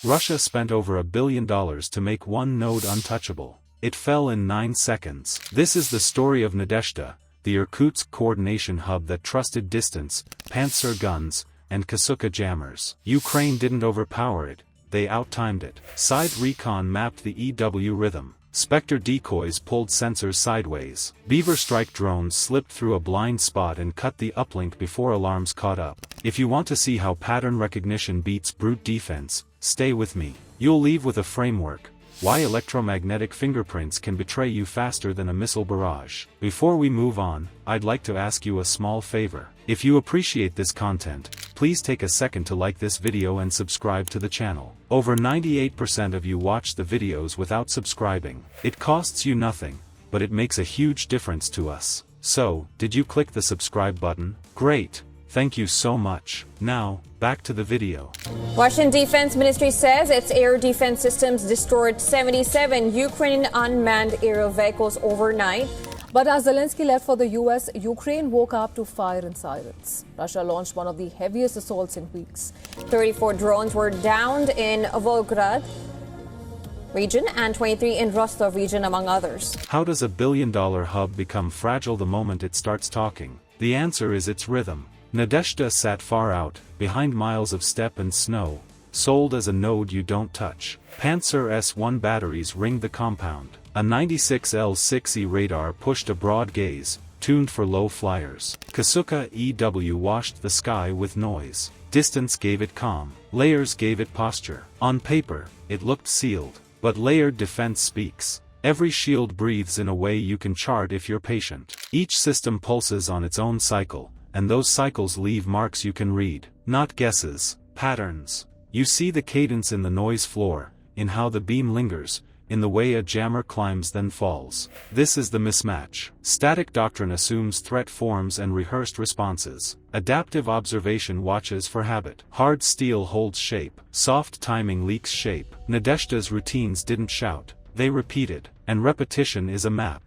Russia spent over $1 billion to make one node untouchable. It fell in 9 seconds. This is the story of Nadezhda, the Irkutsk coordination hub that trusted distance, Panzer guns, and Kasuka jammers. Ukraine didn't overpower it, they outtimed it. Side recon mapped the EW rhythm. Spectre decoys pulled sensors sideways. Beaver strike drones slipped through a blind spot and cut the uplink before alarms caught up. If you want to see how pattern recognition beats brute defense, stay with me. You'll leave with a framework. Why electromagnetic fingerprints can betray you faster than a missile barrage. Before we move on, I'd like to ask you a small favor. If you appreciate this content, please take a second to like this video and subscribe to the channel. Over 98% of you watch the videos without subscribing. It costs you nothing, but it makes a huge difference to us. So, did you click the subscribe button? Great! Thank you so much. Now, back to the video. Russian Defense Ministry says its air defense systems destroyed 77 Ukrainian unmanned aerial vehicles overnight. But as Zelensky left for the US, Ukraine woke up to fire and sirens. Russia launched one of the heaviest assaults in weeks. 34 drones were downed in Volgograd region and 23 in Rostov region, among others. How does $1 billion hub become fragile the moment it starts talking? The answer is its rhythm. Nadezhda sat far out, behind miles of steppe and snow, sold as a node you don't touch. Panzer S-1 batteries ringed the compound. A 96L6E radar pushed a broad gaze, tuned for low flyers. Kasuka EW washed the sky with noise. Distance gave it calm. Layers gave it posture. On paper, it looked sealed. But layered defense speaks. Every shield breathes in a way you can chart if you're patient. Each system pulses on its own cycle, and those cycles leave marks you can read. Not guesses, patterns. You see the cadence in the noise floor, in how the beam lingers, in the way a jammer climbs then falls. This is the mismatch. Static doctrine assumes threat forms and rehearsed responses. Adaptive observation watches for habit. Hard steel holds shape. Soft timing leaks shape. Nadezhda's routines didn't shout. They repeated. And repetition is a map.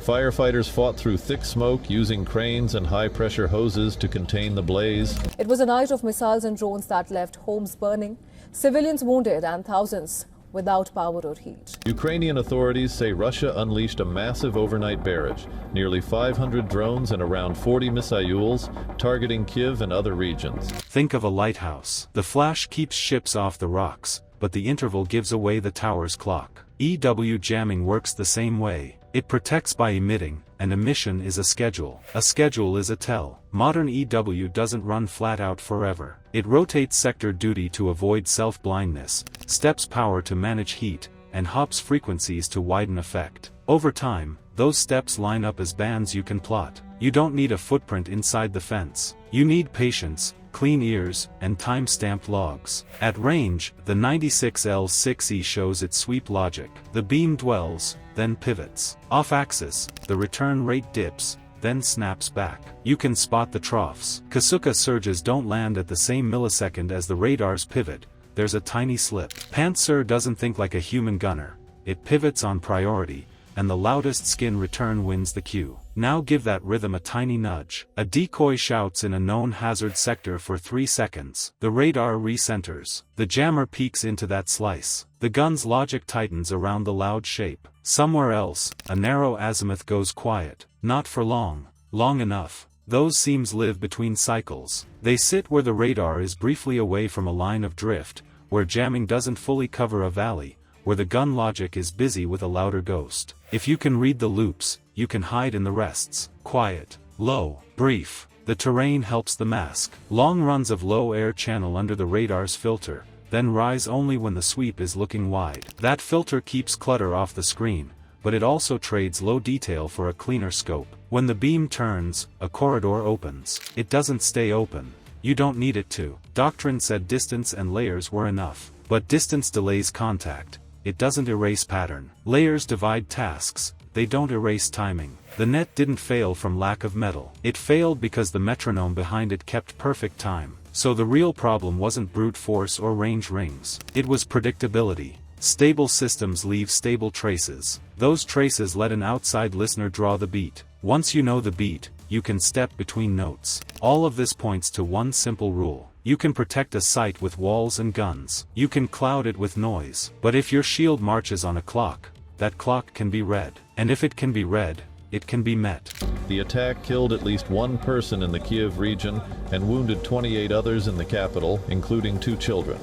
Firefighters fought through thick smoke using cranes and high-pressure hoses to contain the blaze. It was a night of missiles and drones that left homes burning, civilians wounded, and thousands without power or heat. Ukrainian authorities say Russia unleashed a massive overnight barrage, nearly 500 drones and around 40 missiles, targeting Kyiv and other regions. Think of a lighthouse. The flash keeps ships off the rocks, but the interval gives away the tower's clock. EW jamming works the same way. It protects by emitting, and emission is a schedule. A schedule is a tell. Modern EW doesn't run flat out forever. It rotates sector duty to avoid self-blindness, steps power to manage heat, and hops frequencies to widen effect. Over time, those steps line up as bands you can plot. You don't need a footprint inside the fence. You need patience, clean ears, and time-stamped logs. At range, the 96L6E shows its sweep logic. The beam dwells, then pivots. Off-axis, the return rate dips, then snaps back. You can spot the troughs. Kasuka surges don't land at the same millisecond as the radar's pivot. There's a tiny slip. Panzer doesn't think like a human gunner. It pivots on priority, and the loudest skin return wins the queue. Now give that rhythm a tiny nudge. A decoy shouts in a known hazard sector for 3 seconds. The radar recenters. The jammer peeks into that slice. The gun's logic tightens around the loud shape. Somewhere else, a narrow azimuth goes quiet. Not for long. Long enough. Those seams live between cycles. They sit where the radar is briefly away from a line of drift, where jamming doesn't fully cover a valley, where the gun logic is busy with a louder ghost. If you can read the loops, you can hide in the rests. Quiet, low, brief. The terrain helps the mask. Long runs of low air channel under the radar's filter, then rise only when the sweep is looking wide. That filter keeps clutter off the screen, but it also trades low detail for a cleaner scope. When the beam turns, a corridor opens. It doesn't stay open. You don't need it to. Doctrine said distance and layers were enough. But distance delays contact. It doesn't erase pattern. Layers divide tasks, they don't erase timing. The net didn't fail from lack of metal. It failed because the metronome behind it kept perfect time. So the real problem wasn't brute force or range rings. It was predictability. Stable systems leave stable traces. Those traces let an outside listener draw the beat. Once you know the beat, you can step between notes. All of this points to one simple rule. You can protect a site with walls and guns. You can cloud it with noise. But if your shield marches on a clock, that clock can be read. And if it can be read, it can be met. The attack killed at least one person in the Kiev region and wounded 28 others in the capital, including 2 children.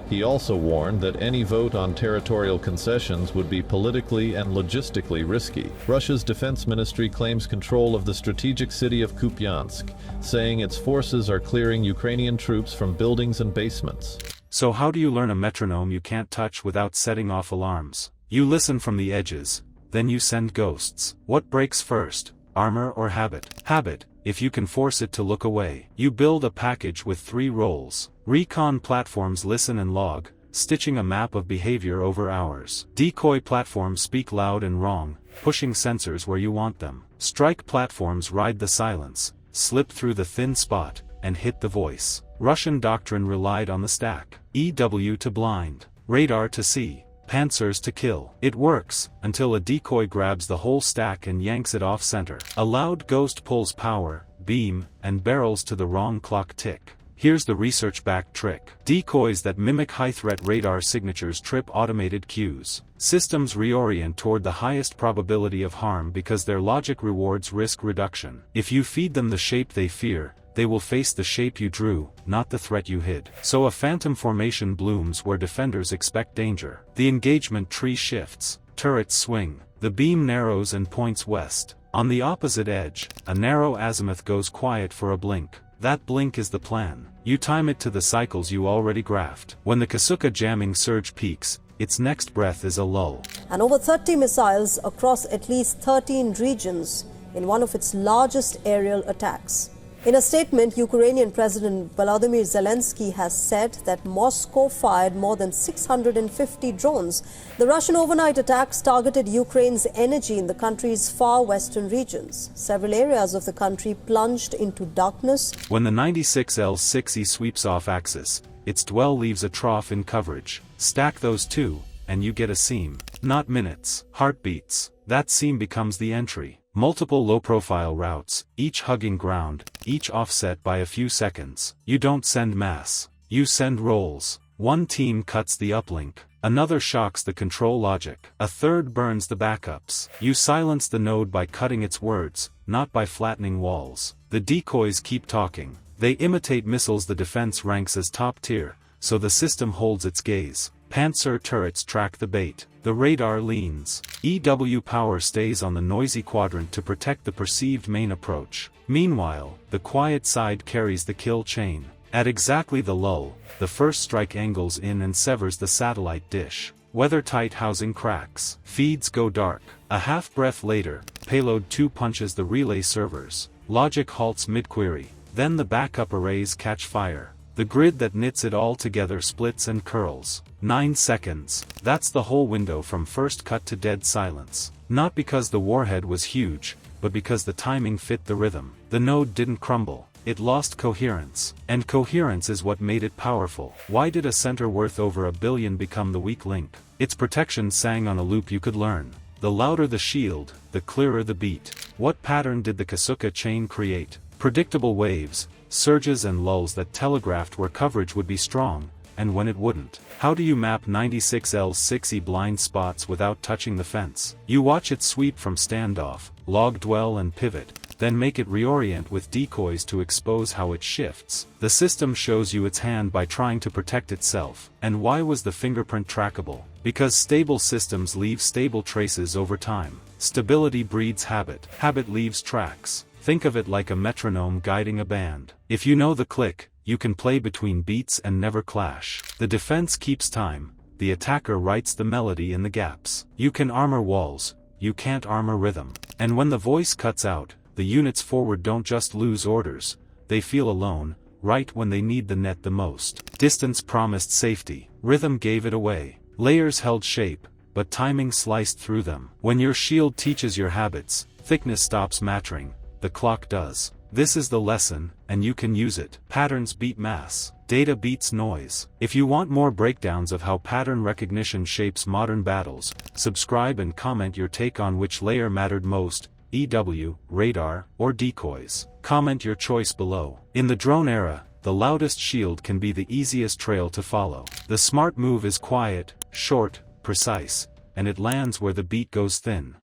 He also warned that any vote on territorial concessions would be politically and logistically risky. Russia's defense ministry claims control of the strategic city of Kupiansk, saying its forces are clearing Ukrainian troops from buildings and basements. So how do you learn a metronome you can't touch without setting off alarms? You listen from the edges, then you send ghosts. What breaks first, armor or habit? Habit, if you can force it to look away. You build a package with 3 roles. Recon platforms listen and log, stitching a map of behavior over hours. Decoy platforms speak loud and wrong, pushing sensors where you want them. Strike platforms ride the silence, slip through the thin spot, and hit the voice. Russian doctrine relied on the stack. EW to blind, radar to see, panzers to kill. It works, until a decoy grabs the whole stack and yanks it off center. A loud ghost pulls power, beam, and barrels to the wrong clock tick. Here's the research-backed trick. Decoys that mimic high-threat radar signatures trip automated cues. Systems reorient toward the highest probability of harm because their logic rewards risk reduction. If you feed them the shape they fear, they will face the shape you drew, not the threat you hid. So a phantom formation blooms where defenders expect danger. The engagement tree shifts, turrets swing, the beam narrows and points west. On the opposite edge, a narrow azimuth goes quiet for a blink. That blink is the plan. You time it to the cycles you already graphed. When the Kasuka jamming surge peaks, its next breath is a lull. And over 30 missiles across at least 13 regions in one of its largest aerial attacks. In a statement, Ukrainian President Volodymyr Zelensky has said that Moscow fired more than 650 drones. The Russian overnight attacks targeted Ukraine's energy in the country's far western regions. Several areas of the country plunged into darkness. When the 96L6E sweeps off axis, its dwell leaves a trough in coverage. Stack those 2, and you get a seam. Not minutes, heartbeats. That seam becomes the entry. Multiple low-profile routes, each hugging ground, each offset by a few seconds. You don't send mass. You send rolls. One team cuts the uplink. Another shocks the control logic. A third burns the backups. You silence the node by cutting its words, not by flattening walls. The decoys keep talking. They imitate missiles the defense ranks as top tier, so the system holds its gaze. Panzer turrets track the bait. The radar leans. EW power stays on the noisy quadrant to protect the perceived main approach. Meanwhile, the quiet side carries the kill chain. At exactly the lull, the first strike angles in and severs the satellite dish. Weather-tight housing cracks. Feeds go dark. A half-breath later, payload 2 punches the relay servers. Logic halts mid-query. Then the backup arrays catch fire. The grid that knits it all together splits and curls. 9 seconds. That's the whole window from first cut to dead silence. Not because the warhead was huge, but because the timing fit the rhythm. The node didn't crumble. It lost coherence. And coherence is what made it powerful. Why did a center worth over $1 billion become the weak link? Its protection sang on a loop you could learn. The louder the shield, the clearer the beat. What pattern did the Kasuka chain create? Predictable waves, surges and lulls that telegraphed where coverage would be strong, and when it wouldn't. How do you map 96L6E blind spots without touching the fence? You watch it sweep from standoff, log dwell and pivot, then make it reorient with decoys to expose how it shifts. The system shows you its hand by trying to protect itself. And why was the fingerprint trackable? Because stable systems leave stable traces over time. Stability breeds habit. Habit leaves tracks. Think of it like a metronome guiding a band. If you know the click, you can play between beats and never clash. The defense keeps time, the attacker writes the melody in the gaps. You can armor walls, you can't armor rhythm. And when the voice cuts out, the units forward don't just lose orders, they feel alone, right when they need the net the most. Distance promised safety, rhythm gave it away. Layers held shape, but timing sliced through them. When your shield teaches your habits, thickness stops mattering. The clock does. This is the lesson, and you can use it. Patterns beat mass. Data beats noise. If you want more breakdowns of how pattern recognition shapes modern battles, subscribe and comment your take on which layer mattered most, EW, radar, or decoys. Comment your choice below. In the drone era, the loudest shield can be the easiest trail to follow. The smart move is quiet, short, precise, and it lands where the beat goes thin.